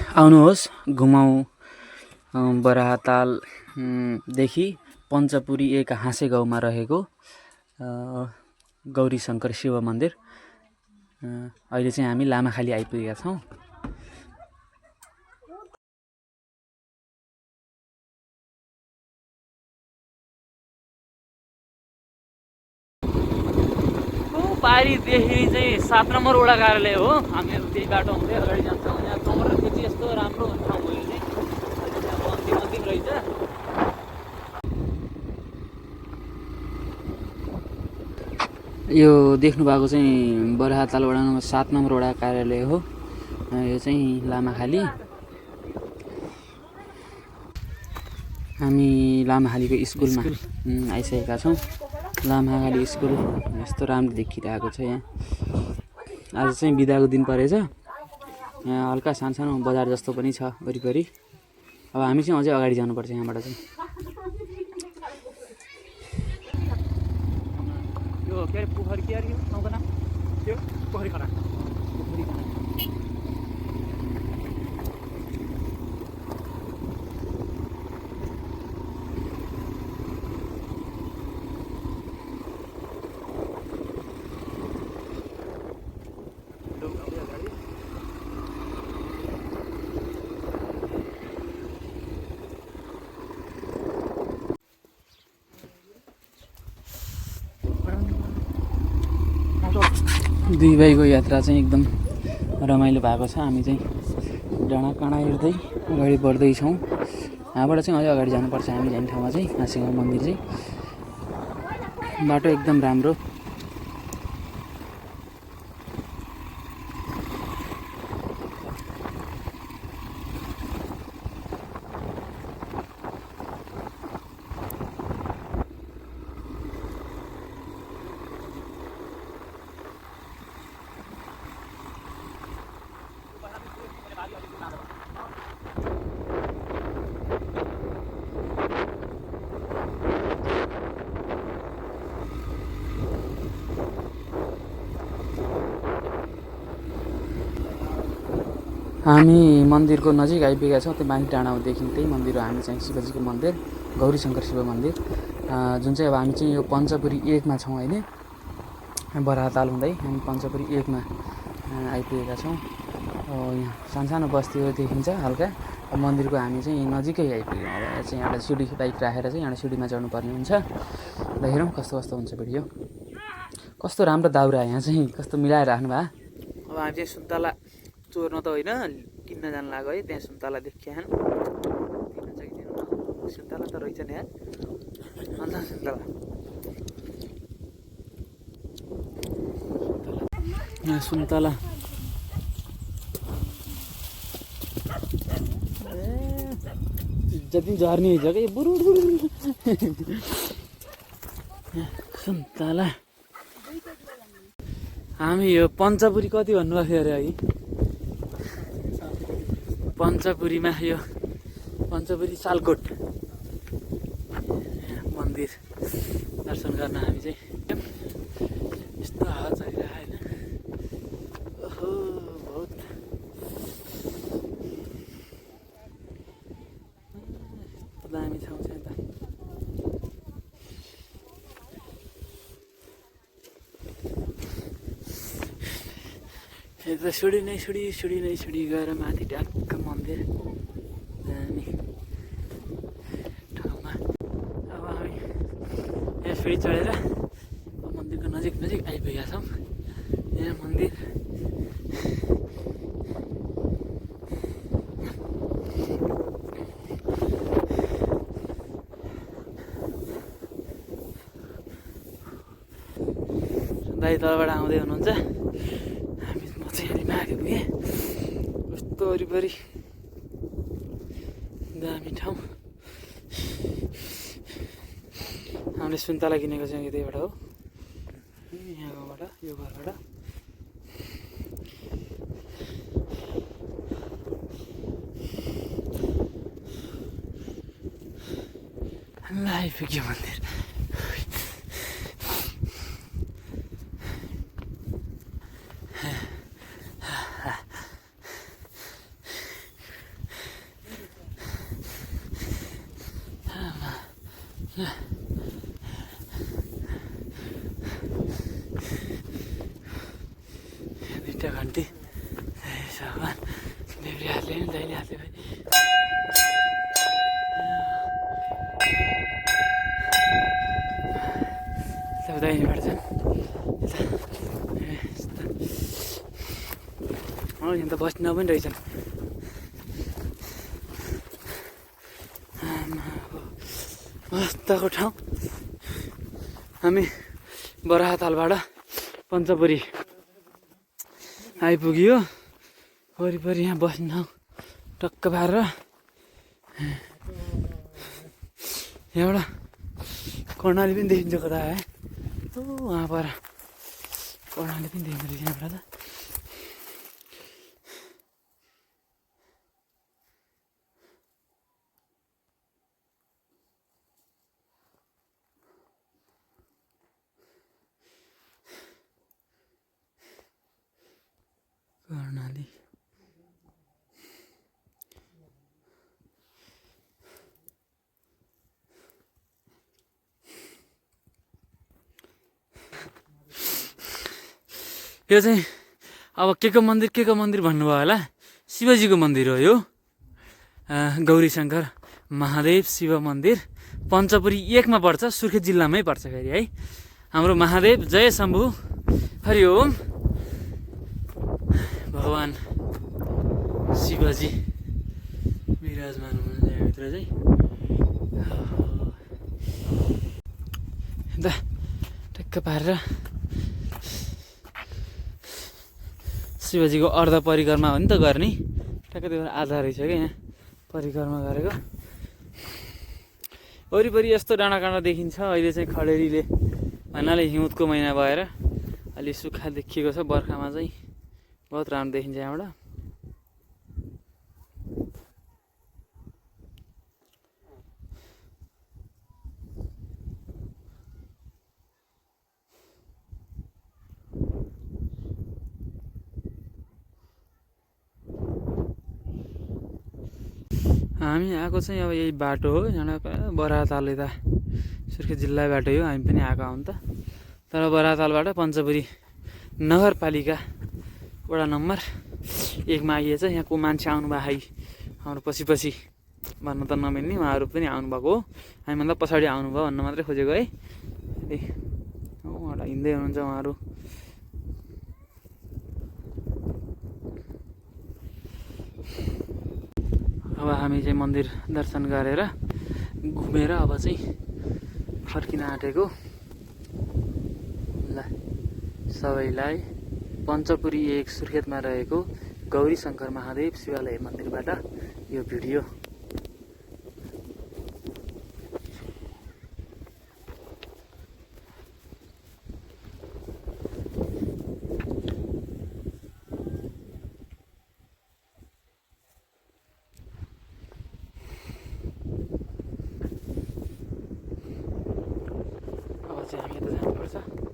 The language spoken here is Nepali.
आउनुहोस् घुमाउँ बराहताल देखि पञ्चपुरी एक हाँसे गाउँमा रहेको गौरी शङ्कर शिव मन्दिर। अहिले चाहिँ हामी लामाखाली आइपुगेका छौँ। पारीदेखि चाहिँ 7 नम्बर वडा कार्यालय हो। हामीहरू त्यही बाटो हुँदै अगाडि जान्छौँ। यहाँ कमरेडपछि यस्तो राम्रो ठाउँ हो। यो चाहिँ अब अन्तिम अन्तिम रहेछ। यो देख्नु भएको चाहिँ बराहताल वडा नम्बर 7 नम्बर वडा कार्यालय हो। यो चाहिँ लामाखाली। हामी लामाखालीको स्कुलमा आइसकेका छौँ। लामाखाली स्कुल यस्तो राम्रो देखिरहेको छ। यहाँ आज चाहिँ बिदाको दिन परेछ। यहाँ हल्का सानो बजार जस्तो पनि छ वरिपरि। अब हामी चाहिँ अझै अगाडि जानुपर्छ यहाँबाट चाहिँ। यो के अरे पोखरी के अरे ठाउँको नाम? त्यो पोखरी खडा। दुई भाइको यात्रा चाहिँ एकदम रमाइलो भएको छ। हामी चाहिँ डाँडाकाँडा हेर्दै अगाडि बढ्दैछौँ। यहाँबाट चाहिँ अझै अगाडि जानुपर्छ हामी जाने ठाउँमा चाहिँ हाँसेगाउँ मन्दिर चाहिँ। बाटो एकदम राम्रो। हामी मन्दिरको नजिक आइपुगेका छौँ। त्यो माथि डाँडादेखि त्यही मन्दिर हो। हामी चाहिँ शिवजीको मन्दिर गौरी शङ्कर शिव मन्दिर, जुन चाहिँ अब हामी चाहिँ यो पञ्चपुरी 1 मा छौँ अहिले। बराहताल हुँदै हामी पञ्चपुरी 1 मा आइपुगेका छौँ। यहाँ सानो बस्तीहरू देखिन्छ हल्का। अब मन्दिरको हामी चाहिँ नजिकै आइपुग्यौँ। अब चाहिँ एउटा सिडी बाइक राखेर चाहिँ एउटा सिडीमा चढ्नुपर्ने हुन्छ। ल हेरौँ कस्तो कस्तो हुन्छ भिडियो। कस्तो राम्रो दाउरा यहाँ चाहिँ कस्तो मिलाएर राख्नु भयो। अब हामी चाहिँ सुन्तला चोर्न त होइन किन्न जानु लाग्यो है। त्यहाँ सुन्तला देखियो दिनुहुन्छ कि दिनुहुन्न? सुन्तला त रहेछ नि यार। अन्त सुन्तला यहाँ सुन्तला जति झर्ने हुन्छ कि बुरु सुन्तला। हामी यो पञ्चपुरी कति भन्नुभएको थियो अरे अघि? पञ्चपुरीमा यो पञ्चपुरी सालकोट मन्दिर दर्शन गर्न हामी चाहिँ यस्तो हावा चलिरहेको होइन। ओहो बहुत दामी ठाउँ छ यता। यता सिडी नै सिडी गएर माथि ट्याक्क मन्दिर दामी ठाउँमा। अब हामी यहाँ सिडी चढेर मन्दिरको नजिक आइपुगेका छौँ। यहाँ मन्दिर दाइ तलबाट आउँदै हुनुहुन्छ। म चाहिँ यहाँ माथि पुगेँ। कस्तो वरिपरि दामी ठाउँ। हामीले सुन्तला किनेको चाहिँ यतैबाट हो। यहाँबाट यो घरबाट आइपुग्यो मन्दिर। दुईवटा घन्टी भगवान् देब्रे हातले नि दाहिने हातले भाइ दाहिनेबाट चाहिँ यहाँ त बस्न पनि रहेछन् मस्तको ठाउँ हामी बराहतालबाट पञ्चपुरी आइपुग्यो वरिपरि यहाँ बस्ने ठाउँ टक्क पारेर यहाँबाट कर्णाली पनि देखिन्छ कता है वहाँ पर कर्णाली पनि देखिँदो रहेछ यहाँबाट त कर्णाली यो चाहिँ अब के को मन्दिर भन्नुभयो होला शिवजीको मन्दिर हो यो गौरीशङ्कर महादेव शिव मन्दिर पञ्चपुरी 1 मा पर्छ सुर्खेत जिल्लामै पर्छ फेरि है हाम्रो महादेव जय शम्भु हरिओम भगवान् शिवजी विराजमान हुनुहुन्छ यहाँभित्र चाहिँ अन्त टक्क पारेर शिवजीको अर्ध परिक्रमा हो नि त गर्ने ठ्याक्क त्यो आधा रहेछ क्या यहाँ परिक्रमा गरेको वरिपरि यस्तो डाँडाकाँडा देखिन्छ अहिले चाहिँ खडेरीले भन्नाले हिउँदको महिना भएर अलि सुक्खा देखिएको छ बर्खामा चाहिँ बहुत राम्रो देखिन्छ यहाँबाट हामी आएको चाहिँ अब यही बाटो हो यहाँ बराहताल यता सुर्खेत जिल्लाबाट हो हामी पनि आएको हौँ त तर बराहतालबाट पञ्चपुरी नगरपालिका वडा नम्बर 1 मा आइएछ यहाँको मान्छे आउनुभएको हाम्रो पछि भन्न त नमिल्ने उहाँहरू पनि आउनुभएको हो हामीभन्दा पछाडि आउनुभयो भन्न मात्रै खोजेको है उहाँलाई हिँड्दै हुनुहुन्छ उहाँहरू अब हामी चाहिँ मन्दिर दर्शन गरेर घुमेर अब चाहिँ फर्किन आँटेको ल सबैलाई पञ्चपुरी 1 सुर्खेतमा रहेको गौरीशङ्कर महादेव शिवालय मन्दिरबाट यो भिडियो अब चाहिँ हामी यता जानुपर्छ